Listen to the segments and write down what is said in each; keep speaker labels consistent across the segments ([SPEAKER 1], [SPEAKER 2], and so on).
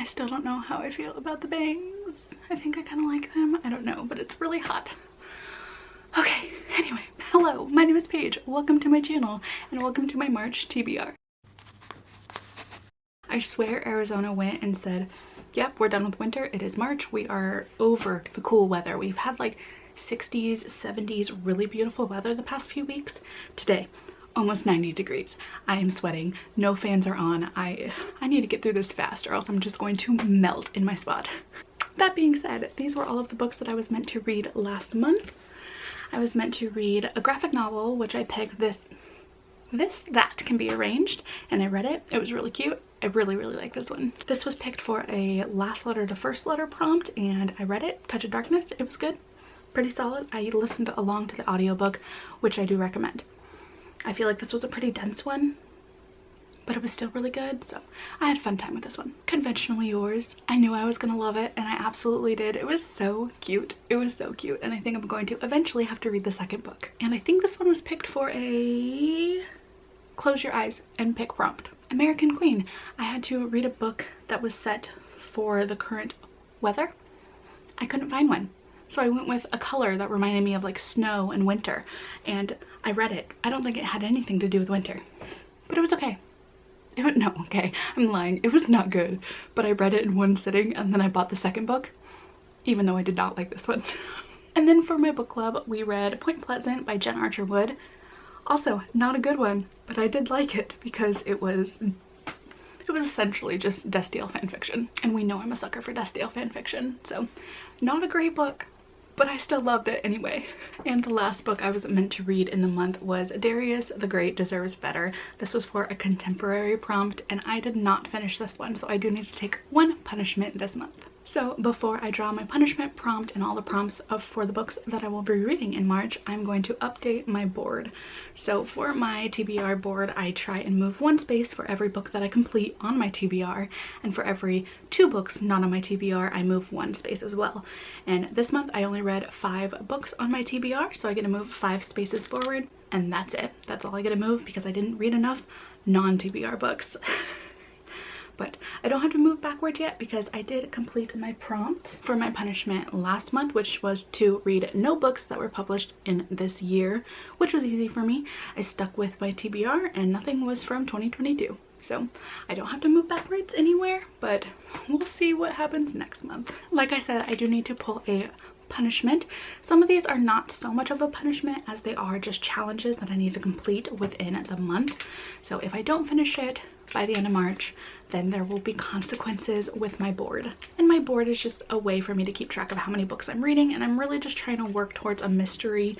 [SPEAKER 1] still don't know how I feel about the bangs. I think I kind of like them. I don't know, but it's really hot. Okay, anyway, hello, my name is Paige. Welcome to my channel and welcome to my March TBR. I swear Arizona went and said, yep, we're done with winter. It is March. We are over the cool weather. We've had like 60s, 70s, really beautiful weather the past few weeks. Today, almost 90 degrees. I am sweating. No fans are on. I need to get through this fast or else I'm just going to melt in my spot. That being said, these were all of the books that I was meant to read last month. I was meant to read a graphic novel, which I picked that can be arranged, and I read it. It was really cute. I really like this one. This was picked for a last letter to first letter prompt, and I read it. Touch of Darkness. It was good. Pretty solid. I listened along to the audiobook, which I do recommend. I feel like this was a pretty dense one, but it was still really good, so I had a fun time with this one. Conventionally Yours. I knew I was gonna love it, and I absolutely did. It was so cute. It was so cute, and I think I'm going to eventually have to read the second book. And I think this one was picked for a close your eyes and pick prompt. American Queen. I had to read a book that was set for the current weather. I couldn't find one, so I went with a color that reminded me of like snow and winter, and I read it. I don't think it had anything to do with winter, but it was okay. No, okay, I'm lying. It was not good, but I read it in one sitting and then I bought the second book, even though I did not like this one. And then for my book club, we read Point Pleasant by Jen Archer Wood. Also, not a good one, but I did like it because it was essentially just Destiel fanfiction. And we know I'm a sucker for Destiel fanfiction, so not a great book, but I still loved it anyway. And the last book I was meant to read in the month was Darius the Great Deserves Better. This was for a contemporary prompt, and I did not finish this one, so I do need to take one punishment this month. So before I draw my punishment prompt and all the prompts for the books that I will be reading in March, I'm going to update my board. So for my TBR board, I try and move one space for every book that I complete on my TBR, and for every 2 books not on my TBR, I move one space as well. And this month I only read 5 books on my TBR, so I get to move 5 spaces forward, and that's it. That's all I get to move because I didn't read enough non-TBR books. But I don't have to move backward yet because I did complete my prompt for my punishment last month, which was to read no books that were published in this year, which was easy for me. I stuck with my TBR and nothing was from 2022. So I don't have to move backwards anywhere, but we'll see what happens next month. Like I said, I do need to pull a punishment. Some of these are not so much of a punishment as they are just challenges that I need to complete within the month. So if I don't finish it by the end of March, then there will be consequences with my board. And my board is just a way for me to keep track of how many books I'm reading, and I'm really just trying to work towards a mystery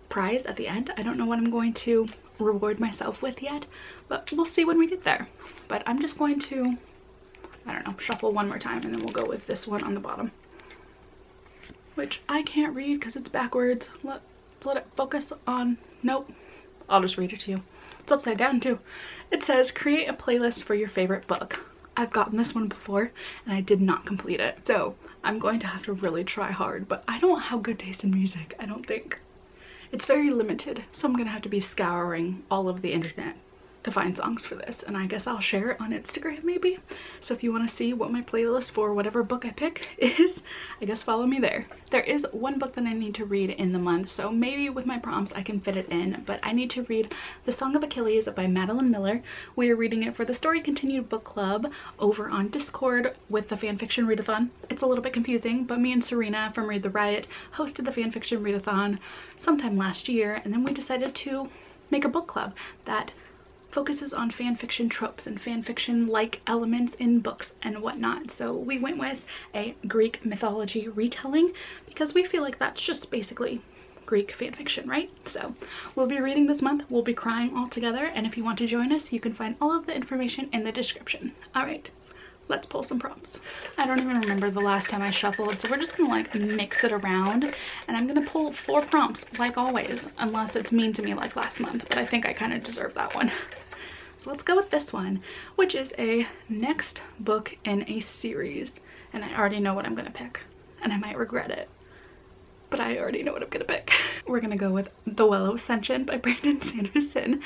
[SPEAKER 1] prize at the end. I don't know what I'm going to reward myself with yet, but we'll see when we get there. But I'm just going to, I don't know, shuffle one more time and then we'll go with this one on the bottom, which I can't read because it's backwards. Let's let it focus on, nope, I'll just read it to you. It's upside down too. It says, create a playlist for your favorite book. I've gotten this one before and I did not complete it, so I'm going to have to really try hard, but I don't have good taste in music, I don't think. It's very limited, so I'm gonna have to be scouring all of the internet to find songs for this, and I guess I'll share it on Instagram maybe. So if you want to see what my playlist for whatever book I pick is, I guess follow me there. There is one book that I need to read in the month, so maybe with my prompts I can fit it in, but I need to read The Song of Achilles by Madeline Miller. We are reading it for the Story Continued book club over on Discord with the fanfiction readathon. It's a little bit confusing, but me and Serena from Read the Riot hosted the fanfiction readathon sometime last year, and then we decided to make a book club that focuses on fan fiction tropes and fan fiction like elements in books and whatnot. So we went with a Greek mythology retelling because we feel like that's just basically Greek fan fiction, right? So we'll be reading this month, we'll be crying all together, and if you want to join us, you can find all of the information in the description. All right, let's pull some prompts. I don't even remember the last time I shuffled, so we're just gonna like mix it around, and I'm gonna pull 4 prompts like always, unless it's mean to me like last month, but I think I kind of deserve that one. So let's go with this one, which is a next book in a series, and I already know what I'm gonna pick, and I might regret it, but I already know what I'm gonna pick. We're gonna go with The Willow Ascension by Sanderson.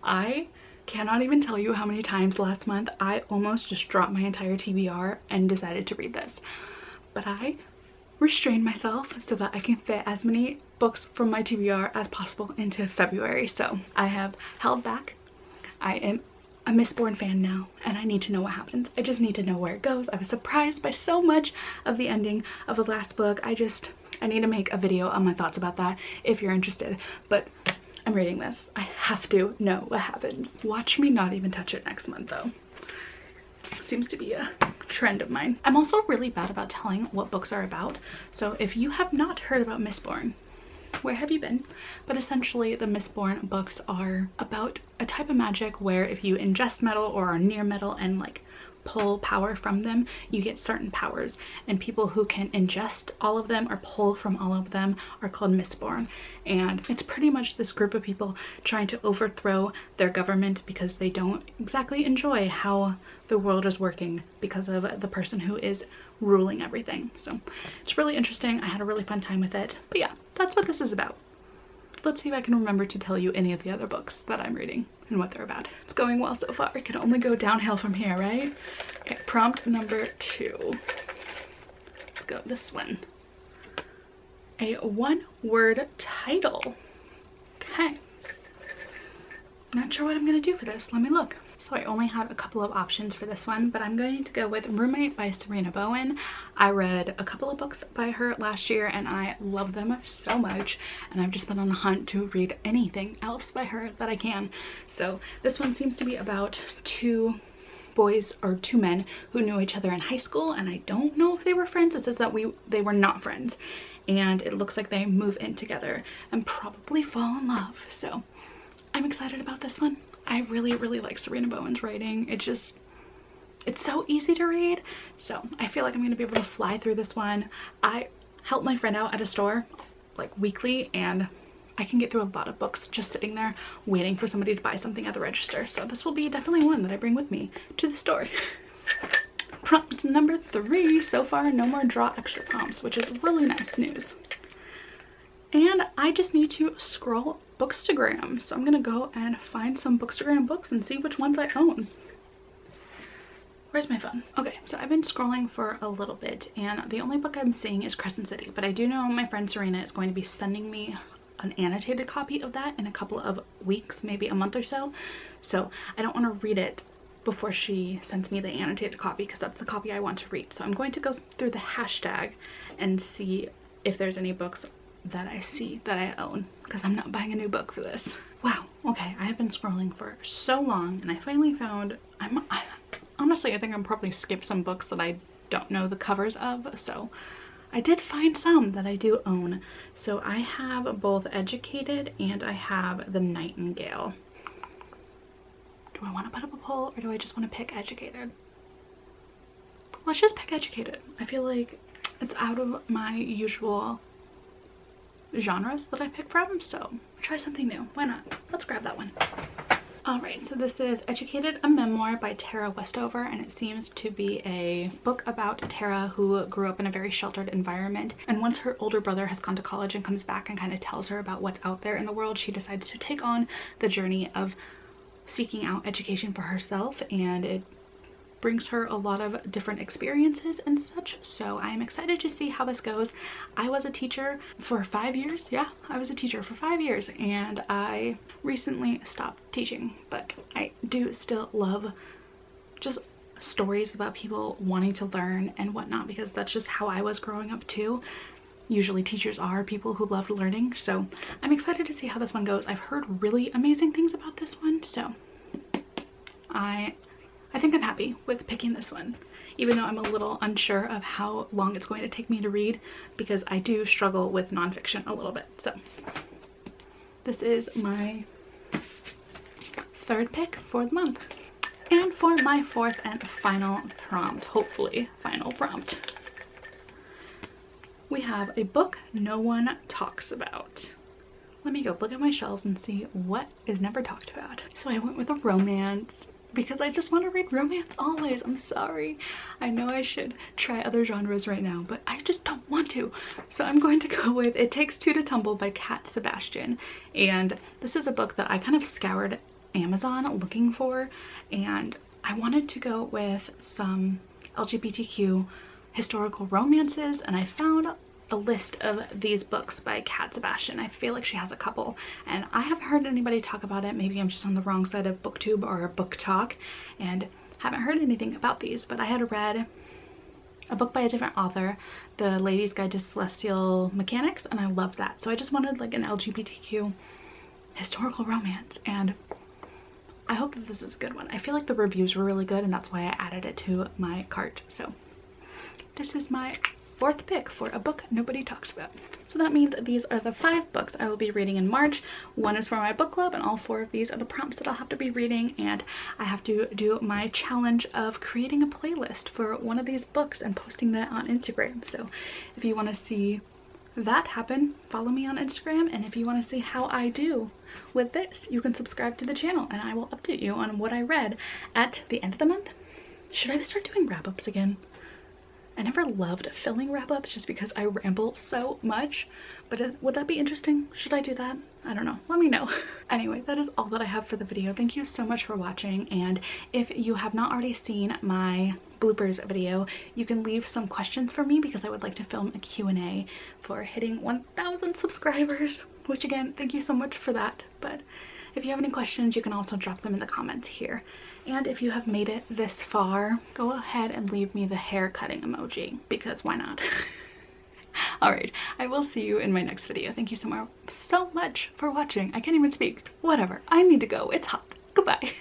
[SPEAKER 1] I cannot even tell you how many times last month I almost just dropped my entire TBR and decided to read this. But I restrained myself so that I can fit as many books from my TBR as possible into February. So I have held back. I am a Mistborn fan now, and I need to know what happens. I just need to know where it goes. I was surprised by so much of the ending of the last book. I need to make a video on my thoughts about that if you're interested. But I'm reading this. I have to know what happens. Watch me not even touch it next month though. Seems to be a trend of mine. I'm also really bad about telling what books are about. So if you have not heard about Mistborn, where have you been? But essentially the Mistborn books are about a type of magic where if you ingest metal or are near metal and like pull power from them, you get certain powers, and people who can ingest all of them or pull from all of them are called Mistborn. And it's pretty much this group of people trying to overthrow their government because they don't exactly enjoy how the world is working because of the person who is ruling everything. So it's really interesting. I had a really fun time with it. But yeah, that's what this is about. Let's see if I can remember to tell you any of the other books that I'm reading and what they're about. It's going well so far. It can only go downhill from here, right? Okay, prompt number 2. Let's go this one. A one-word title. Okay. Not sure what I'm gonna do for this. Let me look. So I only had a couple of options for this one, but I'm going to go with Roommate by Serena Bowen. I read a couple of books by her last year and I love them so much, and I've just been on a hunt to read anything else by her that I can. So this one seems to be about two men who knew each other in high school, and I don't know if they were friends. It says that they were not friends, and it looks like they move in together and probably fall in love. So I'm excited about this one. I really like Serena Bowen's writing. It's so easy to read, so I feel like I'm gonna be able to fly through this one. I help my friend out at a store like weekly, and I can get through a lot of books just sitting there waiting for somebody to buy something at the register. So this will be definitely one that I bring with me to the store. Prompt number 3. So far, no more draw extra prompts, which is really nice news. And I just need to scroll Bookstagram. So I'm gonna go and find some Bookstagram books and see which ones I own. Where's my phone? Okay, so I've been scrolling for a little bit, and the only book I'm seeing is Crescent City, but I do know my friend Serena is going to be sending me an annotated copy of that in a couple of weeks, maybe a month or so. So I don't want to read it before she sends me the annotated copy, because that's the copy I want to read. So I'm going to go through the hashtag and see if there's any books that I see that I own, because I'm not buying a new book for this. Wow, okay, I have been scrolling for so long, and I finally found, honestly, I think I'm probably skipped some books that I don't know the covers of, so I did find some that I do own. So I have both Educated and I have The Nightingale. Do I want to put up a poll, or do I just want to pick Educated? Let's just pick Educated. I feel like it's out of my usual genres that I pick from, so try something new. Why not? Let's grab that one. Alright, so this is Educated, a memoir by Tara Westover, and it seems to be a book about Tara, who grew up in a very sheltered environment, and once her older brother has gone to college and comes back and kind of tells her about what's out there in the world, she decides to take on the journey of seeking out education for herself, and it brings her a lot of different experiences and such. So I am excited to see how this goes. I was a teacher for 5 years. Yeah, I was a teacher for 5 years, and I recently stopped teaching, but I do still love just stories about people wanting to learn and whatnot, because that's just how I was growing up too. Usually teachers are people who love learning, so I'm excited to see how this one goes. I've heard really amazing things about this one, so I think I'm happy with picking this one, even though I'm a little unsure of how long it's going to take me to read, because I do struggle with nonfiction a little bit. So this is my 3rd pick for the month. And for my 4th and final prompt, hopefully final prompt, we have a book no one talks about. Let me go look at my shelves and see what is never talked about. So I went with a romance, because I just want to read romance always. I'm sorry. I know I should try other genres right now, but I just don't want to. So I'm going to go with It Takes Two to Tumble by Sebastian. And this is a book that I kind of scoured Amazon looking for, and I wanted to go with some LGBTQ historical romances, and I found a list of these books by Sebastian. I feel like she has a couple, and I haven't heard anybody talk about it. Maybe I'm just on the wrong side of booktube or book talk and haven't heard anything about these, but I had read a book by a different author, The Lady's Guide to Celestial Mechanics, and I loved that. So I just wanted like an LGBTQ historical romance, and I hope that this is a good one. I feel like the reviews were really good, and that's why I added it to my cart. So this is my 4th pick for a book nobody talks about. So that means these are the 5 books I will be reading in March. 1 is for my book club, and all 4 of these are the prompts that I'll have to be reading, and I have to do my challenge of creating a playlist for one of these books and posting that on Instagram. So if you want to see that happen, follow me on Instagram, and if you want to see how I do with this, you can subscribe to the channel and I will update you on what I read at the end of the month. Should I start doing wrap-ups again? I never loved filming wrap-ups just because I ramble so much, but would that be interesting? Should I do that? I don't know. Let me know. Anyway, that is all that I have for the video. Thank you so much for watching, and if you have not already seen my bloopers video, you can leave some questions for me because I would like to film a Q&A for hitting 1,000 subscribers, which again, thank you so much for that. But if you have any questions, you can also drop them in the comments here. And if you have made it this far, go ahead and leave me the hair cutting emoji, because why not? Alright, I will see you in my next video. Thank you so much for watching. I can't even speak. Whatever. I need to go. It's hot. Goodbye.